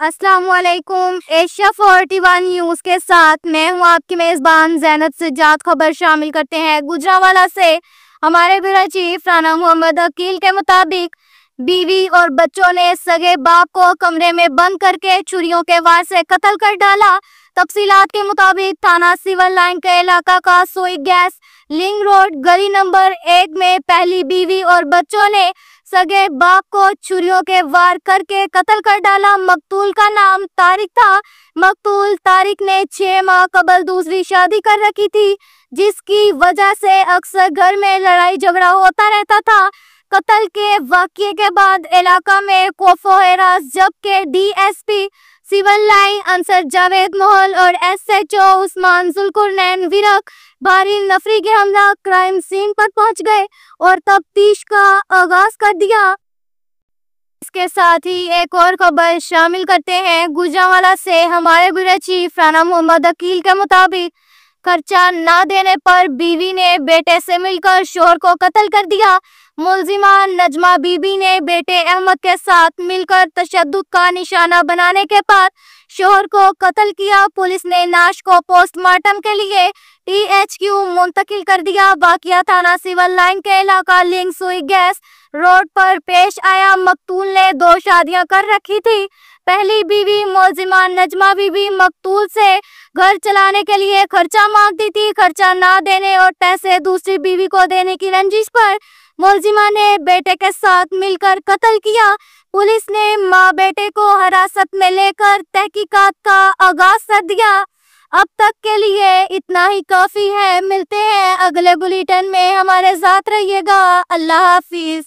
السلام علیکم۔ Asia 41 news کے ساتھ میں ہوں آپ کی میزبان زینت سجاد۔ خبر شامل کرتے ہیں گجرانوالہ سے۔ ہمارے بیورو چیف رانا محمد عقیل کے مطابق بیوی اور بچوں نے سگے باپ کو کمرے میں بند کر کے چھریوں کے وار سے قتل کر ڈالا۔ تفصیلات کے مطابق تھانہ سول لائن کے علاقہ کا سوئی گیس لنک روڈ گلی نمبر 1 میں پہلی بیوی اور بچوں نے سگے باپ کو چھریوں کے وار کر کے قتل کر ڈالا۔ مقتول کا نام طارق تھا۔ مقتول طارق نے 6 ماہ قبل دوسری شادی کر رکھی تھی، جس کی وجہ سے اکثر گھر میں لڑائی جھگڑا ہوتا رہتا تھا۔ قتل کے واقعے کے بعد علاقہ میں خوف و ہراس، جبکہ D S P civil line Ansar Javed Mahal اور ایس ایچ او عثمان ذوالقرنین ورق بھاری نفری کے حملہ کرائم سین پر پہنچ گئے اور تفتیش کا آغاز کر دیا۔ اس کے ساتھ ہی ایک اور خبر شامل کرتے ہیں گجرانوالہ سے۔ ہمارے بیورو چیف رانا محمد عقیل کے مطابق خرچہ نہ دینے پر بیوی نے بیٹے سے مل کر شوہر کو قتل کر دیا۔ ملزمہ نجمہ بی بی نے بیٹے احمد کے ساتھ مل کر تشدد کا نشانہ بنانے کے بعد شوہر کو قتل کیا۔ پولیس نے لاش کو پوسٹ مارٹم کے لیے THQ منتقل کر دیا۔ واقعہ تھانہ سول لائن کے علاقہ لنک سوئی گیس روڈ پر پیش آیا۔ مقتول نے 2 شادیاں کر رکھی تھی۔ پہلی بیوی ملزمہ نجمہ بی بی مقتول سے گھر چلانے کے لیے خرچہ مانگتی تھی۔ خرچہ نہ دینے اور پیسے دوسری بیوی کو دینے کی رنجش پر ملزمہ نے بیٹے کے ساتھ مل کر قتل کیا۔ پولیس نے ماں بیٹے کو حراست میں لے کر تحقیقات کا آغاز کر دیا۔ اب تک کے لیے اتنا ہی کافی ہے۔ ملتے ہیں اگلے بلیٹن میں، ہمارے ساتھ رہیے گا۔ اللہ حافظ۔